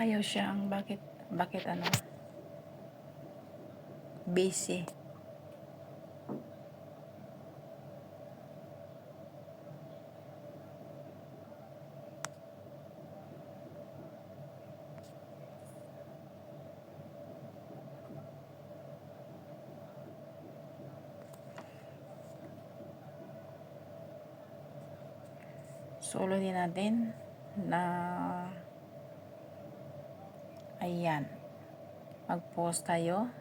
Ayaw siyang bakit ano, busy. So, ulitin natin na ayan, mag-post tayo.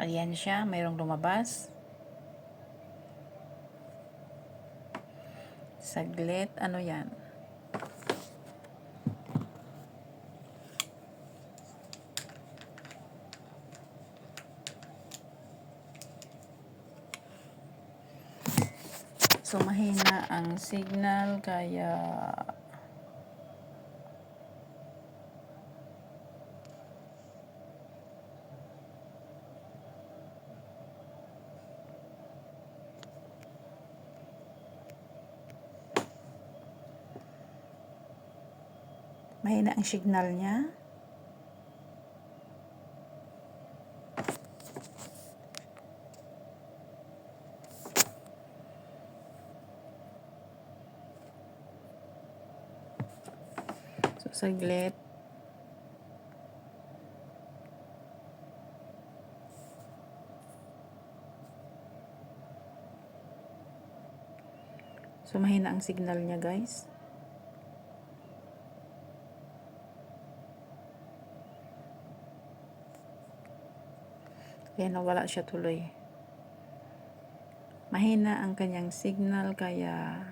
Ayan siya, mayroong lumabas. Saglit, ano yan? So, mahina ang signal, kaya mahina ang signal niya. So, saglit. So, mahina ang signal niya, guys. Kaya nawala siya tuloy. Mahina ang kanyang signal, kaya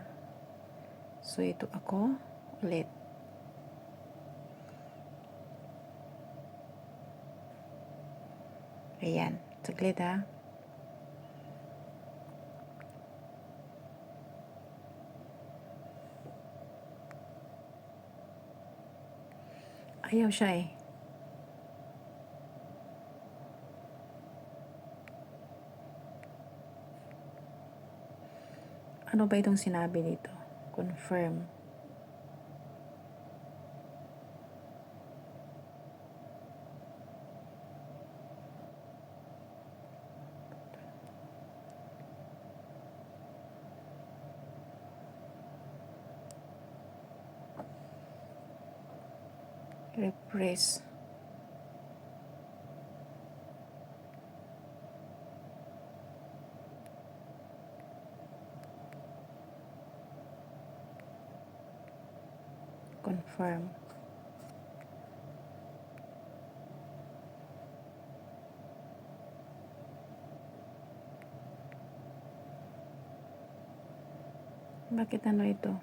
so ito ako ulit. Ayan, saglit ha. Ayaw siya eh. Ano ba itong sinabi dito? Confirm. Refresh. Confirm. Bakit ano ito?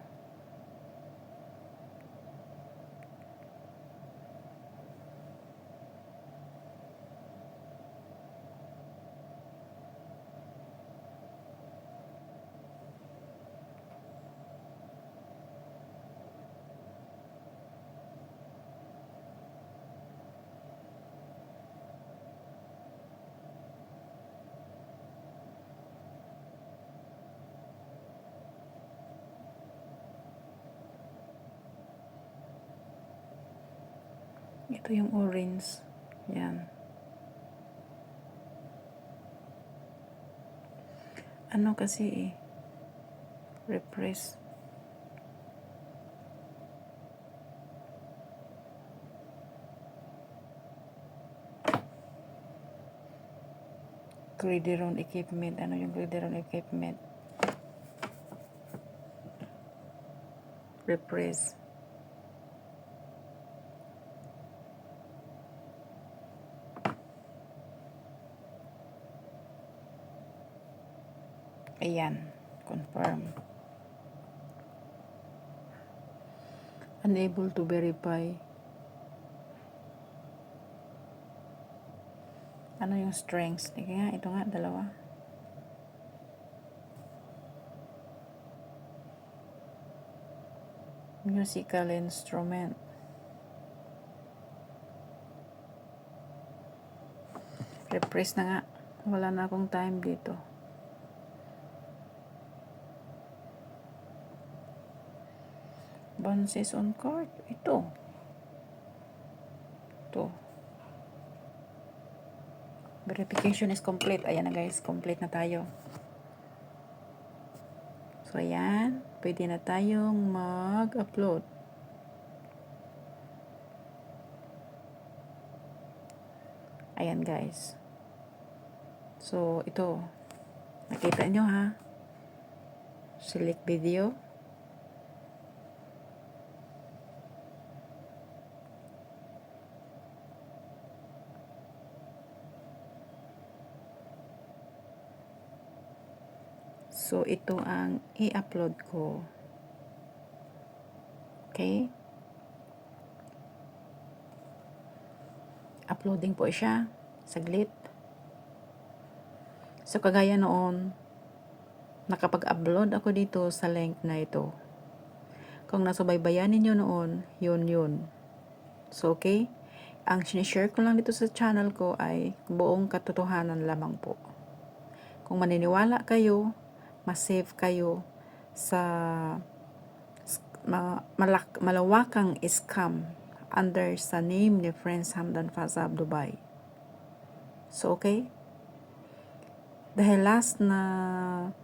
Ito yung orange. Yan. Ano kasi eh. Refresh. Gridiron equipment. Ano yung gridiron equipment? Refresh. Ayan. Confirm. Unable to verify. Ano yung strengths? Tingnan nga, ito nga, dalawa. Musical instrument. Refresh na nga. Wala na akong time dito. Bounces on card. Ito. Verification is complete. Ayan na guys, complete na tayo. So ayan, pwede na tayong mag-upload. Ayan guys. So ito, nakita nyo ha. Select video. So, ito ang i-upload ko. Okay? Uploading po siya. Saglit. So, kagaya noon, nakapag-upload ako dito sa link na ito. Kung nasubaybayan ninyo noon, yun. So, okay? Ang sinishare ko lang dito sa channel ko ay buong katotohanan lamang po. Kung maniniwala kayo, ma-save kayo sa malawakang scam under sa name ni Prince Hamdan Fazab Dubai. So, okay? Dahil last na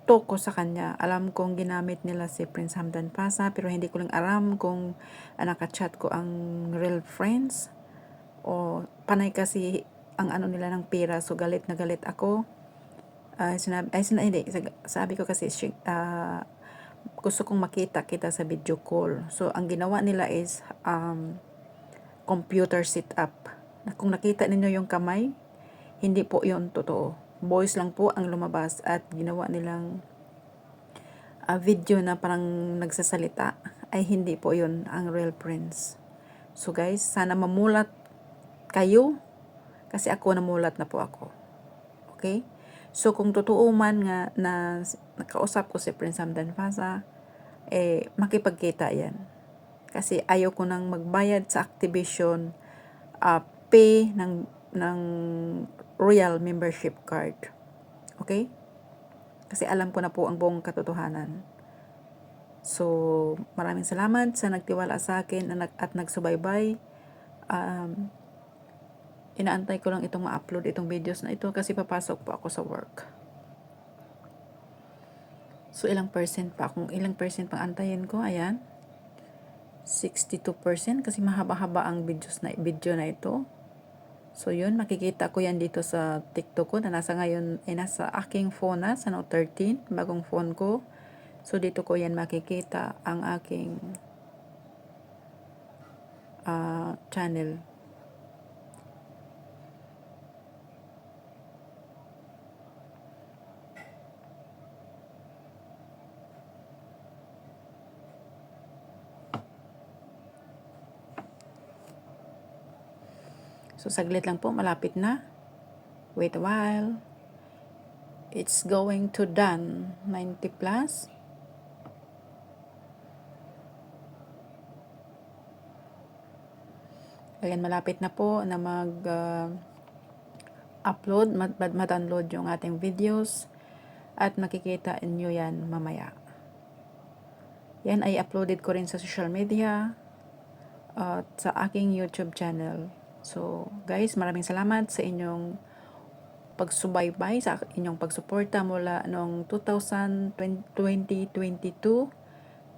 talk ko sa kanya, alam kong ginamit nila si Prince Hamdan Fazab, pero hindi ko lang alam kung nakachat ko ang real friends o panay kasi ang ano nila ng pera. So, galit na galit ako. Sabi ko kasi gusto kong makita kita sa video call. So, ang ginawa nila is computer setup. Kung nakita ninyo yung kamay, hindi po yun totoo. Voice lang po ang lumabas at ginawa nilang video na parang nagsasalita. Ay hindi po yun ang real Prince. So guys, sana mamulat kayo kasi ako namulat na po ako. Okay? So, kung totoo man nga na nakausap ko si Prince Hamdan Fazab, makipagkita yan. Kasi ayaw ko nang magbayad sa Activision pay ng Royal Membership Card. Okay? Kasi alam ko na po ang buong katotohanan. So, maraming salamat sa nagtiwala sa akin at nagsubaybay. Inaantay ko lang itong ma-upload itong videos na ito kasi papasok po ako sa work. So, ilang percent pang antayin ko? Ayan. 62% kasi mahaba-haba ang video na ito. So, yun. Makikita ko yan dito sa TikTok ko na nasa aking phone na, sa Note 13, bagong phone ko. So, dito ko yan makikita ang aking channel. So, saglit lang po. Malapit na. Wait a while. It's going to done. 90 plus. Ayan, malapit na po na mag-upload, ma-download yung ating videos. At makikita nyo yan mamaya. Yan ay uploaded ko rin sa social media at sa aking YouTube channel. So, guys, maraming salamat sa inyong pagsubaybay, sa inyong pagsuporta mula noong 2022.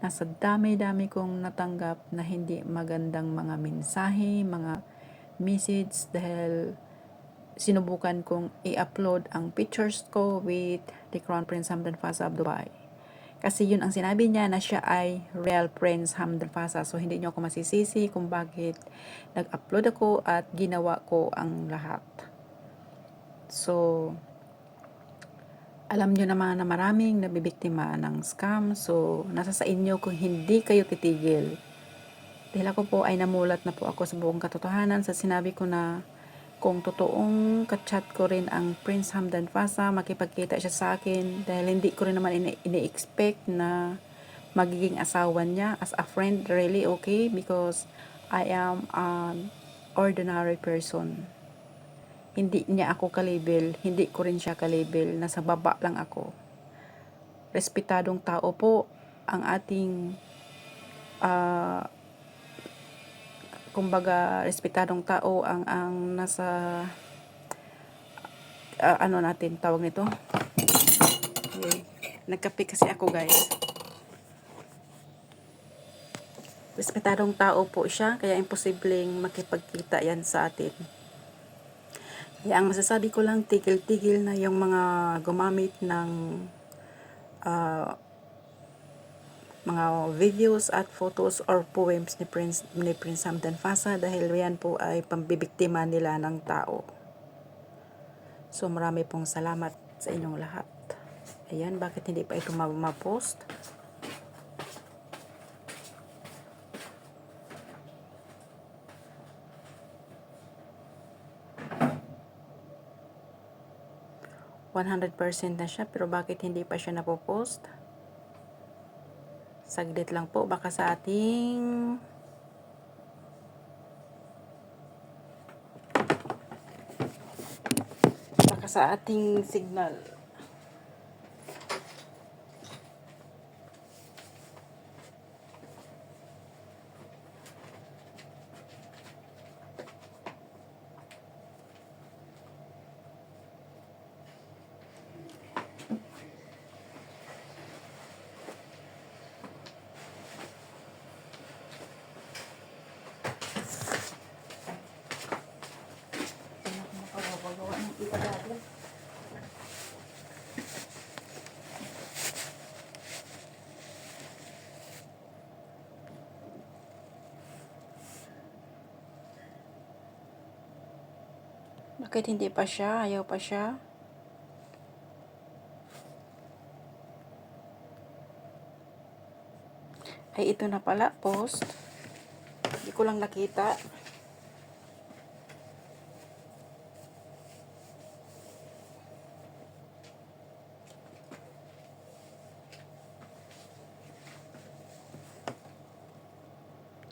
Nasa dami-dami kong natanggap na hindi magandang mga mensahe, mga message dahil sinubukan kong i-upload ang pictures ko with the Crown Prince Hamdan Fazab Dubai. Kasi yun ang sinabi niya na siya ay real Prince Hamdan Fazab. So, hindi niyo ako masisisi kung bakit nag-upload ako at ginawa ko ang lahat. So, alam niyo naman na maraming nabibiktima ng scam. So, nasa sa inyo kung hindi kayo titigil. Dahil ako po ay namulat na po ako sa buong katotohanan sa sinabi ko na kung totoong kachat ko rin ang Prince Hamdan Fazab, makipagkita siya sa akin dahil hindi ko rin naman ini-expect na magiging asawa niya. As a friend, really okay because I am an ordinary person. Hindi niya ako kalabel, hindi ko rin siya kalabel, nasa baba lang ako. Respetadong tao po, ang ating kumbaga respetadong tao ang nasa ano natin tawag nito. Okay. Nagkape kasi ako, guys. Respetadong tao po siya, kaya imposibleng makipagkita yan sa atin. Kaya ang masasabi ko lang, tigil-tigil na yung mga gumamit ng mga videos at photos or poems ni Prince Hamdan Fasa dahil yan po ay pambibiktima nila ng tao. So marami pong salamat sa inyong lahat. Ayan, bakit hindi pa ito ma-post? %100% na siya, pero bakit hindi pa siya napopost? Saglit lang po, baka sa ating signal. Bakit hindi pa siya? Ayaw pa siya? Ay, ito na pala, post. Hindi ko lang nakita.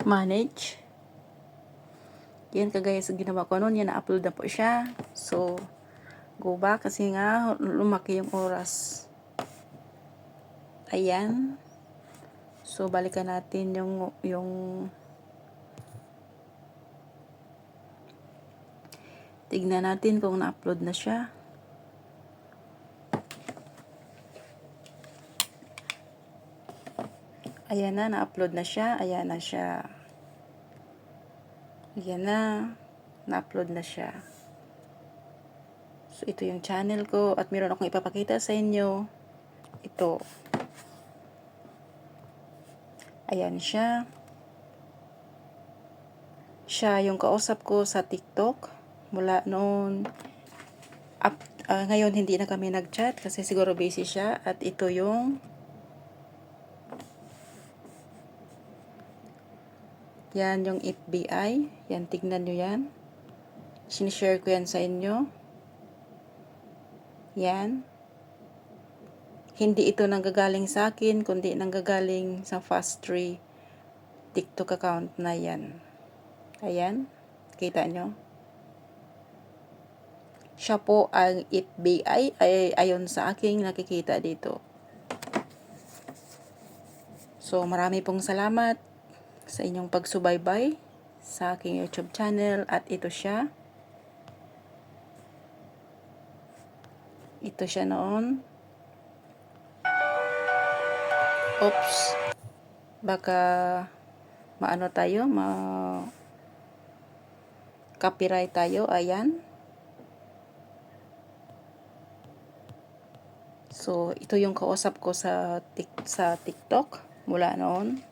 Manage. Yan kagaya sa ginawa ko noon, yan na-upload na po siya. So, go back kasi nga lumaki yung oras. Ayan. So, balikan natin yung tignan natin kung na-upload na siya. Ayan na, na-upload na siya. Ayan na siya. Ayan na, na-upload na siya. So, ito yung channel ko at meron akong ipapakita sa inyo. Ito. Ayan siya. Siya yung kausap ko sa TikTok. Mula noon, ngayon hindi na kami nag-chat kasi siguro busy siya. At ito yung yan yung FBI. Yan, tignan nyo yan. Sinishare ko yan sa inyo. Yan. Hindi ito nanggagaling sa akin, kundi nanggagaling sa Fast3 TikTok account na yan. Ayan. Kita nyo? Siya po ang FBI ay ayon sa aking nakikita dito. So, marami pong salamat sa inyong pagsubaybay sa aking YouTube channel at ito siya. Ito siya noon. Oops. Baka maano tayo, copyright tayo. Ayan. So, ito yung kausap ko sa TikTok mula noon.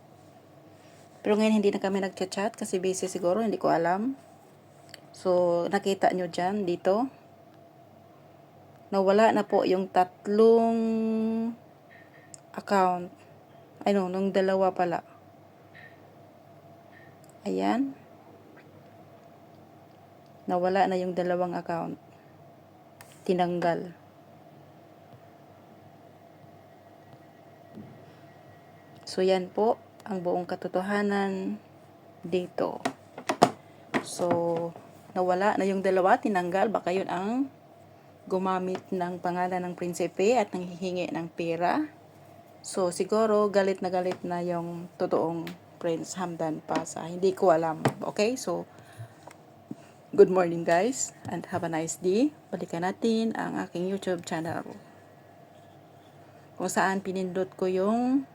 Pero ngayon hindi na kami nagchat-chat kasi busy siguro, hindi ko alam. So, nakita nyo dyan, dito. Nawala na po yung 3 account. Ay no, nung 2 pala. Ayan. Nawala na yung 2 account. Tinanggal. So, yan po ang buong katotohanan dito. So, nawala na yung 2, tinanggal. Baka yun ang gumamit ng pangalan ng prinsipe at nanghihingi ng pera. So, siguro galit na yung totoong Prince Hamdan Pasa. Hindi ko alam. Okay? So, good morning guys and have a nice day. Balikan natin ang aking YouTube channel. Kung saan pinindot ko yung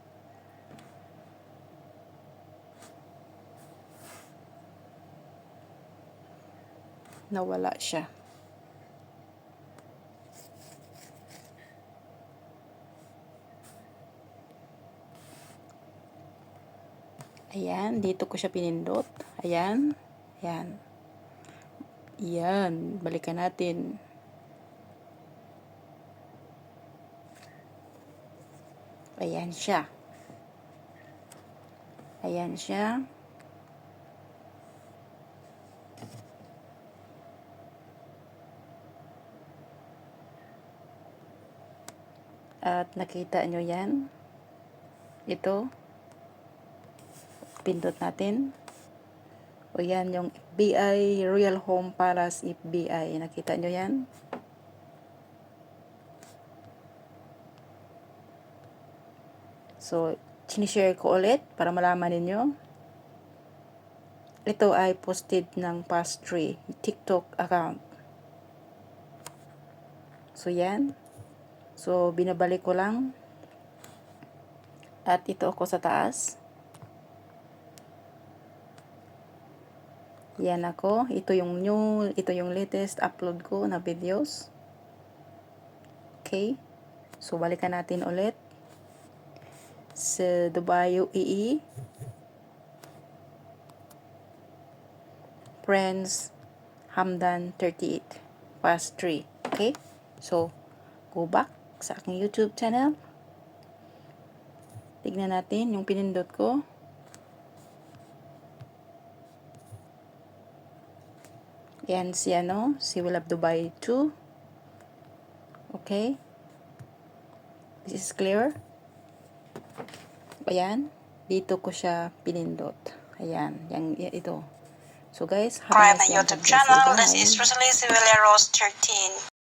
nawala siya. Ayan, dito ko siya pinindot. Ayan. Ayan. Ayan, balikan natin. Ayan siya. Ayan siya. At nakita nyo yan. Ito. Pindot natin. O yan yung FBI, Royal Home Palace FBI. Nakita nyo yan? So, sinishare ko ulit para malaman ninyo. Ito ay posted ng Pastry TikTok account. So, yan. So, binabalik ko lang. At ito ako sa taas. Yan ako. Ito yung latest upload ko na videos. Okay. So, balikan natin ulit. Sa Dubai, UAE. Prince Hamdan 38. Past 3. Okay. So, go back sa aking YouTube channel. Tignan natin yung pinindot ko. Yan si We Love Dubai 2. Okay. This is clear. Ayan. Dito ko siya pinindot. Ayan. Ito. So guys, Subscribe my YouTube channel. This is Rosalie Sivileros 13.